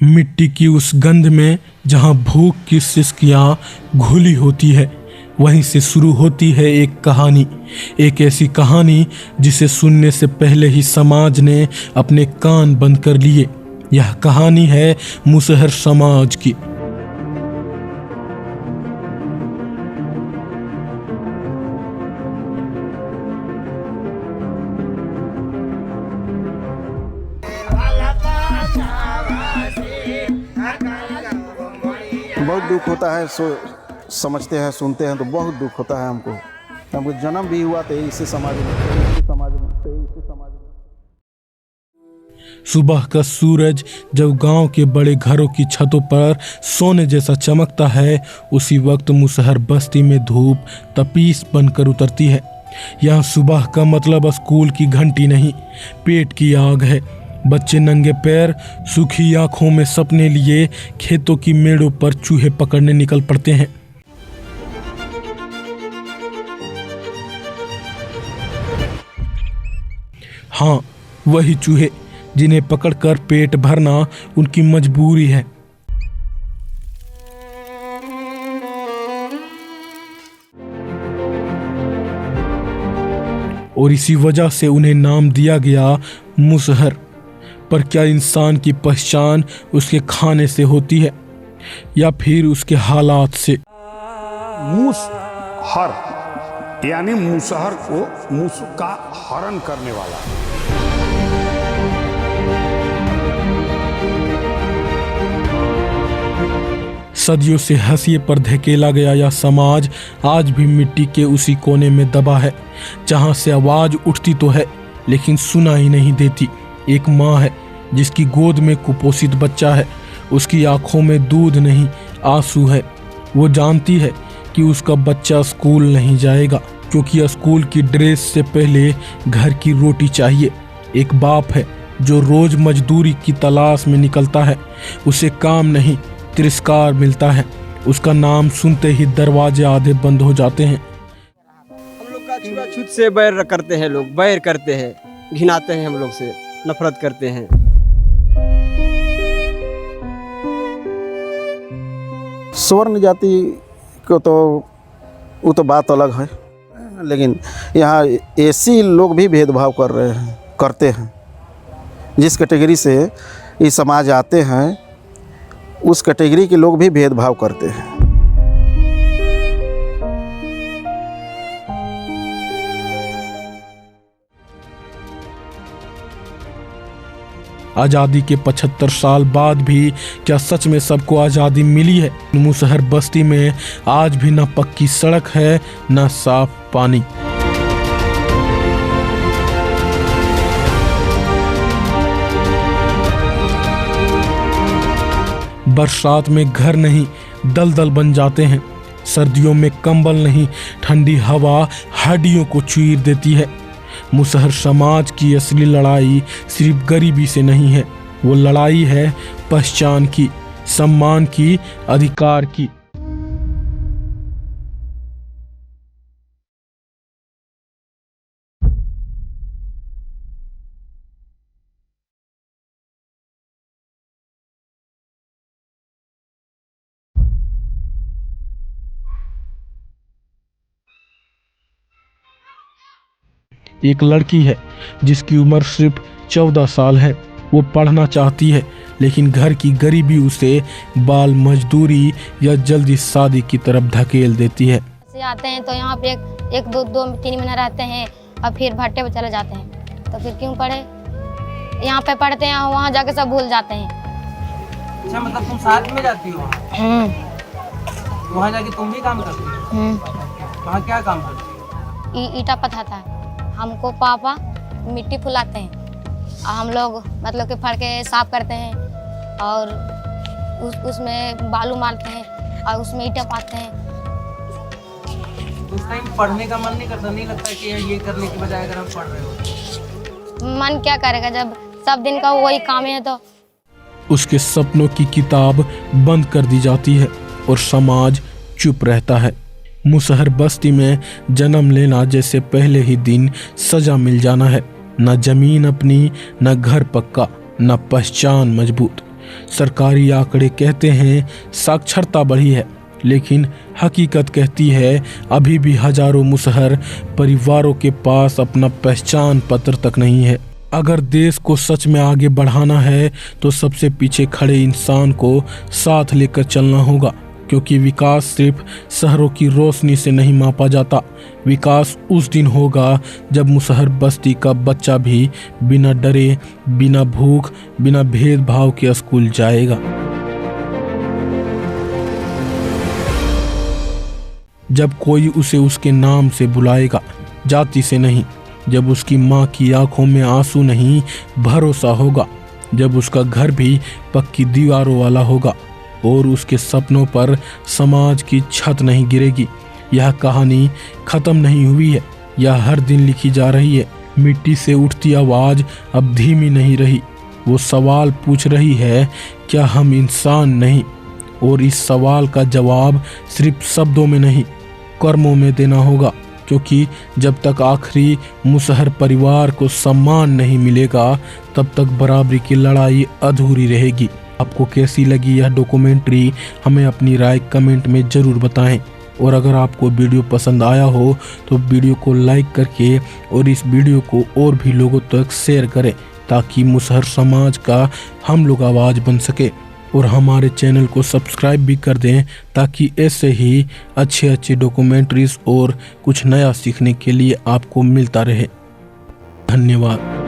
मिट्टी की उस गंध में जहाँ भूख की सिसकियाँ घुली होती है, वहीं से शुरू होती है एक कहानी। एक ऐसी कहानी जिसे सुनने से पहले ही समाज ने अपने कान बंद कर लिए। यह कहानी है मुसहर समाज की। बहुत दुख होता है, समझते हैं, सुनते हैं तो बहुत दुख होता है हमको जन्म भी हुआ तो इसी समाज में। सुबह का सूरज जब गांव के बड़े घरों की छतों पर सोने जैसा चमकता है, उसी वक्त मुसहर बस्ती में धूप तपीस बनकर उतरती है। यह सुबह का मतलब स्कूल की घंटी नहीं, पेट की आग है। बच्चे नंगे पैर, सूखी आंखों में सपने लिए खेतों की मेड़ों पर चूहे पकड़ने निकल पड़ते हैं। हाँ, वही चूहे जिन्हें पकड़कर पेट भरना उनकी मजबूरी है। और इसी वजह से उन्हें नाम दिया गया मुसहर। पर क्या इंसान की पहचान उसके खाने से होती है या फिर उसके हालात से? मुसहर यानी मुसहर को मुस का हरण करने वाला। सदियों से हंसिए पर धकेला गया यह समाज आज भी मिट्टी के उसी कोने में दबा है, जहां से आवाज उठती तो है लेकिन सुनाई नहीं देती। एक माँ है जिसकी गोद में कुपोषित बच्चा है। उसकी आंखों में दूध नहीं, आंसू है। वो जानती है कि उसका बच्चा स्कूल नहीं जाएगा क्योंकि स्कूल की ड्रेस से पहले घर की रोटी चाहिए। एक बाप है जो रोज मजदूरी की तलाश में निकलता है। उसे काम नहीं, तिरस्कार मिलता है। उसका नाम सुनते ही दरवाजे आधे बंद हो जाते हैं। हम लोग का छूत से बैर करते हैं, लोग बैर करते हैं, घिनाते हैं, हम लोग से नफरत करते हैं। स्वर्ण जाति को तो वो तो बात अलग है, लेकिन यहाँ ऐसी लोग भी भेदभाव करते हैं। जिस कैटेगरी से ये समाज आते हैं उस कैटेगरी के लोग भी भेदभाव करते हैं। आज़ादी के 75 साल बाद भी क्या सच में सबको आज़ादी मिली है? मुसहर बस्ती में आज भी न पक्की सड़क है न साफ पानी। बरसात में घर नहीं, दलदल बन जाते हैं। सर्दियों में कंबल नहीं, ठंडी हवा हड्डियों को चीर देती है। मुसहर समाज की असली लड़ाई सिर्फ गरीबी से नहीं है, वो लड़ाई है पहचान की, सम्मान की, अधिकार की। एक लड़की है जिसकी उम्र सिर्फ 14 साल है। वो पढ़ना चाहती है लेकिन घर की गरीबी उसे बाल मजदूरी या जल्दी शादी की तरफ धकेल देती है। आते हैं तो यहाँ पे एक दो 3 महीना रहते हैं और फिर भट्टे पे चले जाते हैं। तो फिर क्यों पढ़े? यहाँ पे पढ़ते हैं, वहाँ जाके सब भूल जाते हैं। अच्छा, मतलब तुम साथ में जाती हो वहाँ जाके तुम भी काम करती हो? वहाँ क्या काम करती हो? ईटा पथाता है। हमको पापा मिट्टी फुलाते हैं और हम लोग मतलब कि फड़ के साफ करते हैं और उसमें बालू मारते हैं और उसमें ईटा पाते हैं। उस टाइम पढ़ने का मन नहीं करता? नहीं लगता कि ये करने की बजाय अगर हम पढ़ रहे हो? मन क्या करेगा जब सब दिन का वही काम है। तो उसके सपनों की किताब बंद कर दी जाती है और समाज चुप रहता है। मुसहर बस्ती में जन्म लेना जैसे पहले ही दिन सजा मिल जाना है। न जमीन अपनी, न घर पक्का, न पहचान मजबूत। सरकारी आंकड़े कहते हैं साक्षरता बढ़ी है, लेकिन हकीकत कहती है अभी भी हजारों मुसहर परिवारों के पास अपना पहचान पत्र तक नहीं है। अगर देश को सच में आगे बढ़ाना है तो सबसे पीछे खड़े इंसान को साथ लेकर चलना होगा, क्योंकि विकास सिर्फ शहरों की रोशनी से नहीं मापा जाता। विकास उस दिन होगा जब मुसहर बस्ती का बच्चा भी बिना डरे, बिना भूख, बिना भेदभाव के स्कूल जाएगा। जब कोई उसे उसके नाम से बुलाएगा, जाति से नहीं। जब उसकी माँ की आंखों में आंसू नहीं, भरोसा होगा। जब उसका घर भी पक्की दीवारों वाला होगा और उसके सपनों पर समाज की छत नहीं गिरेगी। यह कहानी खत्म नहीं हुई है, यह हर दिन लिखी जा रही है। मिट्टी से उठती आवाज अब धीमी नहीं रही। वो सवाल पूछ रही है, क्या हम इंसान नहीं? और इस सवाल का जवाब सिर्फ शब्दों में नहीं, कर्मों में देना होगा, क्योंकि जब तक आखिरी मुसहर परिवार को सम्मान नहीं मिलेगा, तब तक बराबरी की लड़ाई अधूरी रहेगी। आपको कैसी लगी यह डॉक्यूमेंट्री, हमें अपनी राय कमेंट में ज़रूर बताएं। और अगर आपको वीडियो पसंद आया हो तो वीडियो को लाइक करके और इस वीडियो को और भी लोगों तक शेयर करें, ताकि मुसहर समाज का हम लोग आवाज़ बन सके। और हमारे चैनल को सब्सक्राइब भी कर दें, ताकि ऐसे ही अच्छे डॉक्यूमेंट्रीज और कुछ नया सीखने के लिए आपको मिलता रहे। धन्यवाद।